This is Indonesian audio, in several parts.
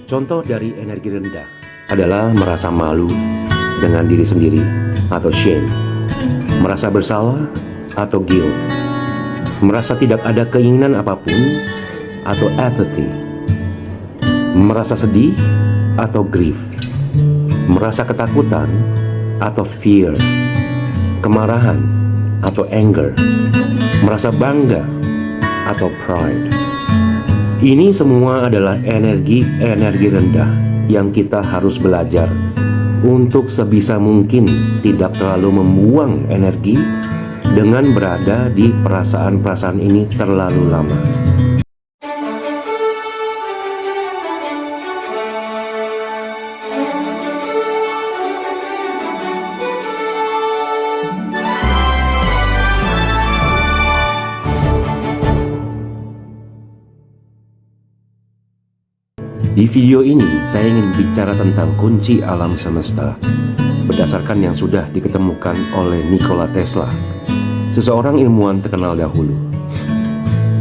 Contoh dari energi rendah adalah merasa malu dengan diri sendiri atau shame, merasa bersalah atau guilt, merasa tidak ada keinginan apapun atau apathy, merasa sedih atau grief, merasa ketakutan atau fear, kemarahan atau anger, merasa bangga atau pride. Ini semua adalah energi rendah yang kita harus belajar untuk sebisa mungkin tidak terlalu membuang energi dengan berada di perasaan-perasaan ini terlalu lama. Di video ini, saya ingin bicara tentang kunci alam semesta berdasarkan yang sudah diketemukan oleh Nikola Tesla, seseorang ilmuwan terkenal dahulu.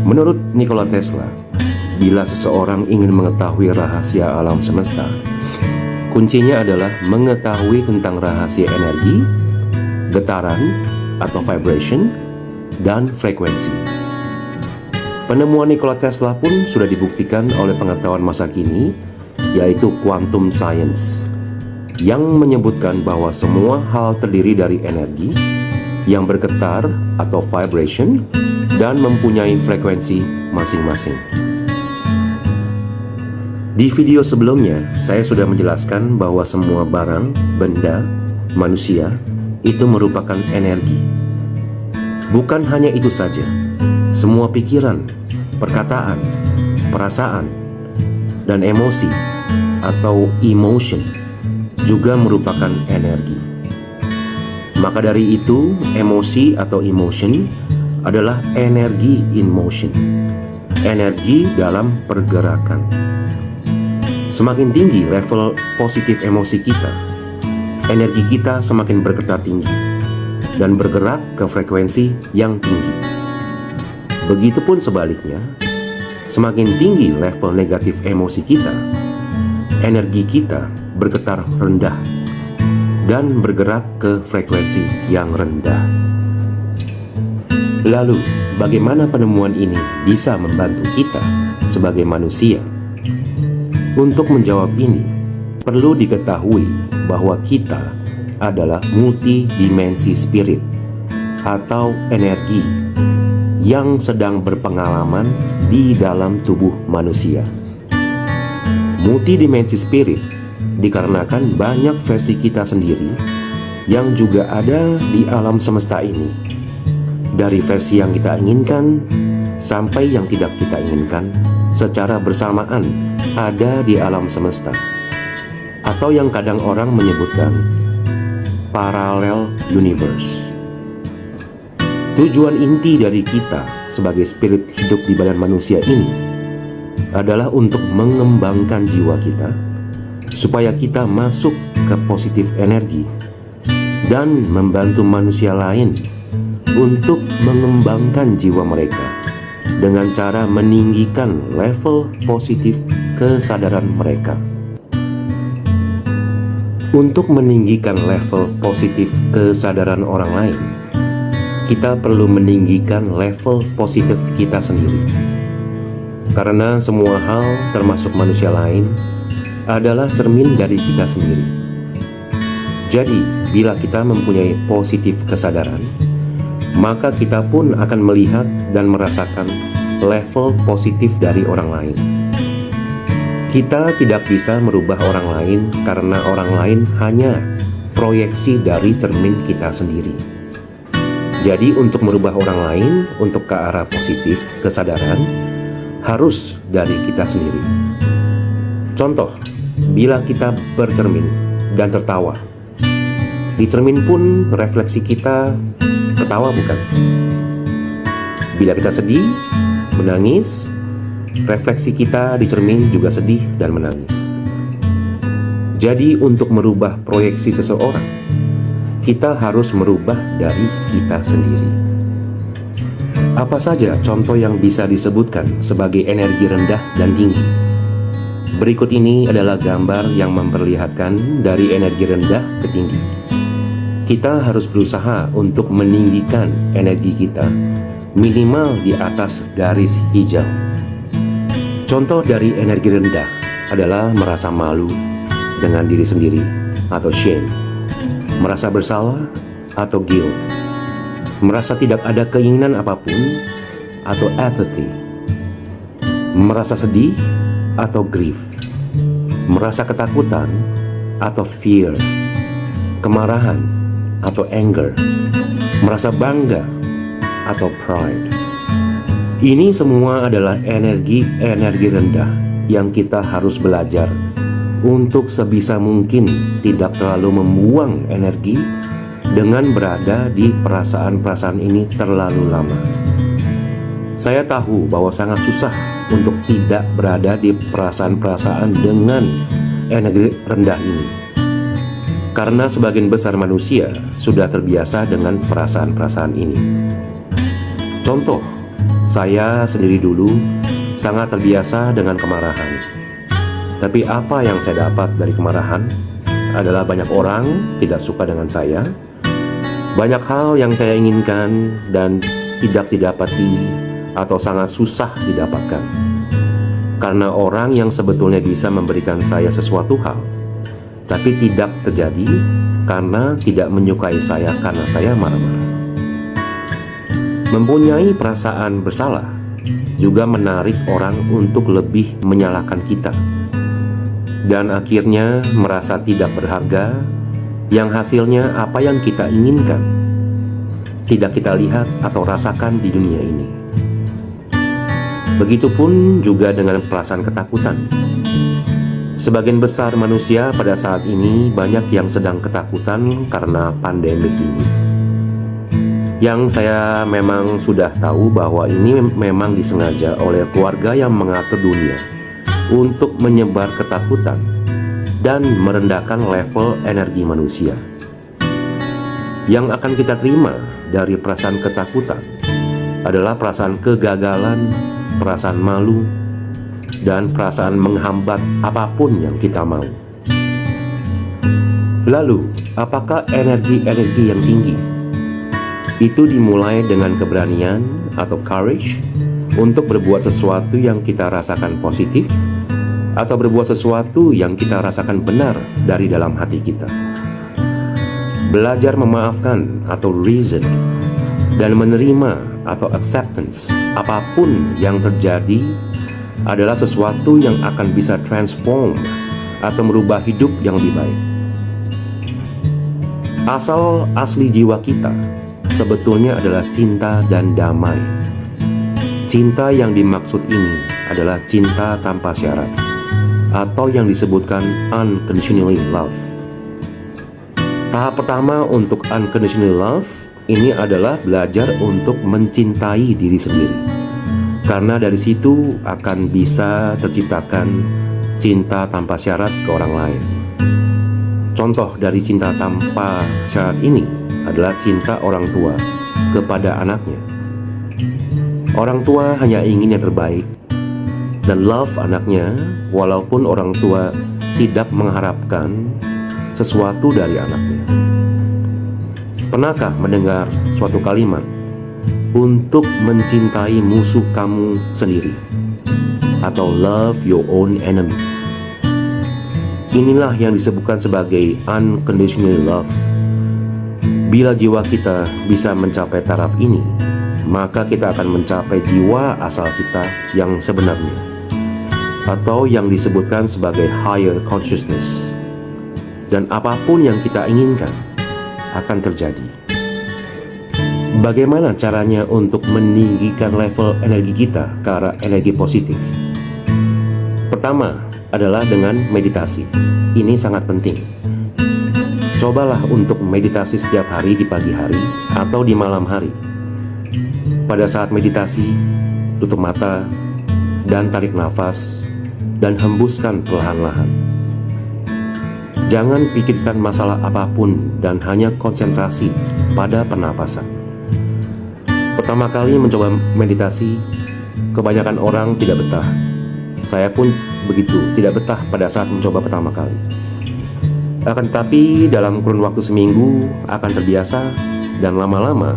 Menurut Nikola Tesla, bila seseorang ingin mengetahui rahasia alam semesta, kuncinya adalah mengetahui tentang rahasia energi, getaran atau vibration, dan frekuensi. Penemuan Nikola Tesla pun sudah dibuktikan oleh pengetahuan masa kini, yaitu quantum science, yang menyebutkan bahwa semua hal terdiri dari energi yang bergetar atau vibration dan mempunyai frekuensi masing-masing. Di video sebelumnya, saya sudah menjelaskan bahwa semua barang, benda, manusia itu merupakan energi. Bukan hanya itu saja, semua pikiran, perkataan, perasaan, dan emosi atau emotion juga merupakan energi. Maka dari itu, emosi atau emotion adalah energi in motion, energi dalam pergerakan. Semakin tinggi level positif emosi kita, energi kita semakin bergetar tinggi dan bergerak ke frekuensi yang tinggi. Begitupun sebaliknya, semakin tinggi level negatif emosi kita, energi kita bergetar rendah dan bergerak ke frekuensi yang rendah. Lalu, bagaimana penemuan ini bisa membantu kita sebagai manusia? Untuk menjawab ini, perlu diketahui bahwa kita adalah multidimensi spirit atau energi yang sedang berpengalaman di dalam tubuh manusia. Multidimensi spirit dikarenakan banyak versi kita sendiri yang juga ada di alam semesta ini, dari versi yang kita inginkan sampai yang tidak kita inginkan secara bersamaan ada di alam semesta, atau yang kadang orang menyebutkan parallel universe. Tujuan inti dari kita sebagai spirit hidup di badan manusia ini adalah untuk mengembangkan jiwa kita supaya kita masuk ke positif energi dan membantu manusia lain untuk mengembangkan jiwa mereka dengan cara meninggikan level positif kesadaran mereka. Untuk meninggikan level positif kesadaran orang lain, kita perlu meninggikan level positif kita sendiri. Karena semua hal termasuk manusia lain adalah cermin dari kita sendiri. Jadi, bila kita mempunyai positif kesadaran, maka kita pun akan melihat dan merasakan level positif dari orang lain. Kita tidak bisa merubah orang lain karena orang lain hanya proyeksi dari cermin kita sendiri. Jadi untuk merubah orang lain untuk ke arah positif kesadaran harus dari kita sendiri. Contoh, bila kita bercermin dan tertawa, di cermin pun refleksi kita ketawa bukan? Bila kita sedih, menangis, refleksi kita di cermin juga sedih dan menangis. Jadi untuk merubah proyeksi seseorang, kita harus merubah dari kita sendiri. Apa saja contoh yang bisa disebutkan sebagai energi rendah dan tinggi? Berikut ini adalah gambar yang memperlihatkan dari energi rendah ke tinggi. Kita harus berusaha untuk meninggikan energi kita minimal di atas garis hijau. Contoh dari energi rendah adalah merasa malu dengan diri sendiri atau shame, merasa bersalah atau guilt, merasa tidak ada keinginan apapun atau apathy, merasa sedih atau grief, merasa ketakutan atau fear, kemarahan atau anger, merasa bangga atau pride. Ini semua adalah energi rendah yang kita harus belajar untuk sebisa mungkin tidak terlalu membuang energi dengan berada di perasaan-perasaan ini terlalu lama. Saya tahu bahwa sangat susah untuk tidak berada di perasaan-perasaan dengan energi rendah ini, karena sebagian besar manusia sudah terbiasa dengan perasaan-perasaan ini. Contoh, saya sendiri dulu sangat terbiasa dengan kemarahan. Tapi apa yang saya dapat dari kemarahan adalah banyak orang tidak suka dengan saya, banyak hal yang saya inginkan dan tidak didapati atau sangat susah didapatkan. Karena orang yang sebetulnya bisa memberikan saya sesuatu hal, tapi tidak terjadi karena tidak menyukai saya karena saya marah-marah. Mempunyai perasaan bersalah juga menarik orang untuk lebih menyalahkan kita, dan akhirnya merasa tidak berharga, yang hasilnya apa yang kita inginkan tidak kita lihat atau rasakan di dunia ini. Begitupun juga dengan perasaan ketakutan. Sebagian besar manusia pada saat ini banyak yang sedang ketakutan karena pandemik ini. Yang saya memang sudah tahu bahwa ini memang disengaja oleh keluarga yang mengatur dunia untuk menyebar ketakutan dan merendahkan level energi manusia. Yang akan kita terima dari perasaan ketakutan adalah perasaan kegagalan, perasaan malu, dan perasaan menghambat apapun yang kita mau. Lalu, apakah energi-energi yang tinggi? Itu dimulai dengan keberanian atau courage untuk berbuat sesuatu yang kita rasakan positif, atau berbuat sesuatu yang kita rasakan benar dari dalam hati kita. Belajar memaafkan atau reason, dan menerima atau acceptance apapun yang terjadi adalah sesuatu yang akan bisa transform atau merubah hidup yang lebih baik. Asli jiwa kita sebetulnya adalah cinta dan damai. Cinta yang dimaksud ini adalah cinta tanpa syarat, atau yang disebutkan unconditionally love. Tahap pertama untuk unconditional love ini adalah belajar untuk mencintai diri sendiri, karena dari situ akan bisa terciptakan cinta tanpa syarat ke orang lain. Contoh dari cinta tanpa syarat ini adalah cinta orang tua kepada anaknya. Orang tua hanya ingin yang terbaik dan love anaknya, walaupun orang tua tidak mengharapkan sesuatu dari anaknya. Pernahkah mendengar suatu kalimat, untuk mencintai musuh kamu sendiri, atau love your own enemy? Inilah yang disebutkan sebagai unconditional love. Bila jiwa kita bisa mencapai taraf ini, maka kita akan mencapai jiwa asal kita yang sebenarnya, atau yang disebutkan sebagai higher consciousness. Dan apapun yang kita inginkan akan terjadi. Bagaimana caranya untuk meninggikan level energi kita ke arah energi positif? Pertama adalah dengan meditasi. Ini sangat penting. Cobalah untuk meditasi setiap hari di pagi hari atau di malam hari. Pada saat meditasi, tutup mata dan tarik nafas dan hembuskan perlahan-lahan. Jangan pikirkan masalah apapun dan hanya konsentrasi pada pernapasan. Pertama kali mencoba meditasi, kebanyakan orang tidak betah. Saya pun begitu, tidak betah pada saat mencoba pertama kali. Akan tetapi dalam kurun waktu seminggu akan terbiasa, dan lama-lama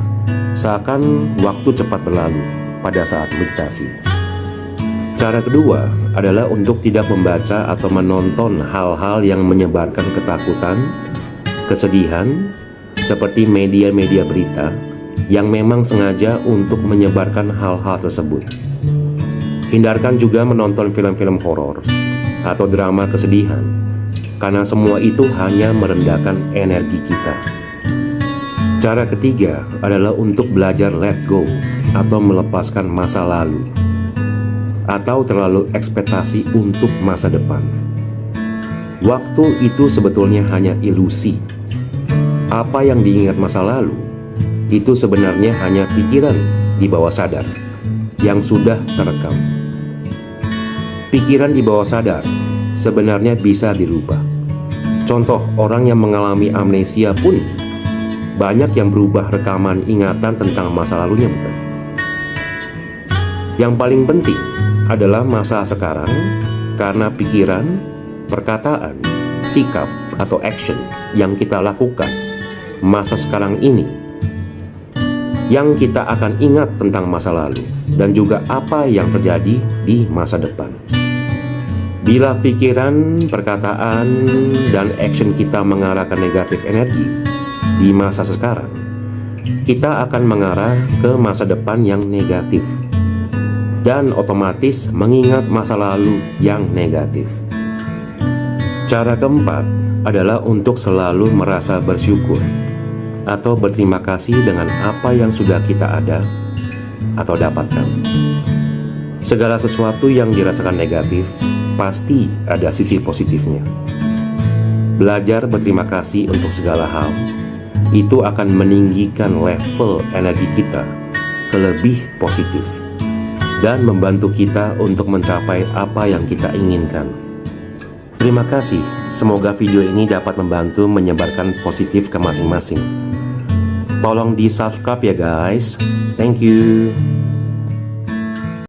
seakan waktu cepat berlalu pada saat meditasi. Cara kedua adalah untuk tidak membaca atau menonton hal-hal yang menyebarkan ketakutan, kesedihan, seperti media-media berita yang memang sengaja untuk menyebarkan hal-hal tersebut. Hindarkan juga menonton film-film horor atau drama kesedihan, karena semua itu hanya merendahkan energi kita. Cara ketiga adalah untuk belajar let go atau melepaskan masa lalu, atau terlalu ekspektasi untuk masa depan. Waktu itu sebetulnya hanya ilusi. Apa yang diingat masa lalu, itu sebenarnya hanya pikiran di bawah sadar yang sudah terekam. Pikiran di bawah sadar sebenarnya bisa dirubah. Contoh, orang yang mengalami amnesia pun banyak yang berubah rekaman ingatan tentang masa lalunya, bukan? Yang paling penting adalah masa sekarang, karena pikiran, perkataan, sikap, atau action yang kita lakukan masa sekarang ini yang kita akan ingat tentang masa lalu dan juga apa yang terjadi di masa depan. Bila pikiran, perkataan, dan action kita mengarah ke negatif energi di masa sekarang, kita akan mengarah ke masa depan yang negatif dan otomatis mengingat masa lalu yang negatif. Cara keempat adalah untuk selalu merasa bersyukur atau berterima kasih dengan apa yang sudah kita ada atau dapatkan. Segala sesuatu yang dirasakan negatif pasti ada sisi positifnya. Belajar berterima kasih untuk segala hal itu akan meninggikan level energi kita ke lebih positif dan membantu kita untuk mencapai apa yang kita inginkan. Terima kasih, semoga video ini dapat membantu menyebarkan positif ke masing-masing. Tolong di subscribe ya guys. Thank you.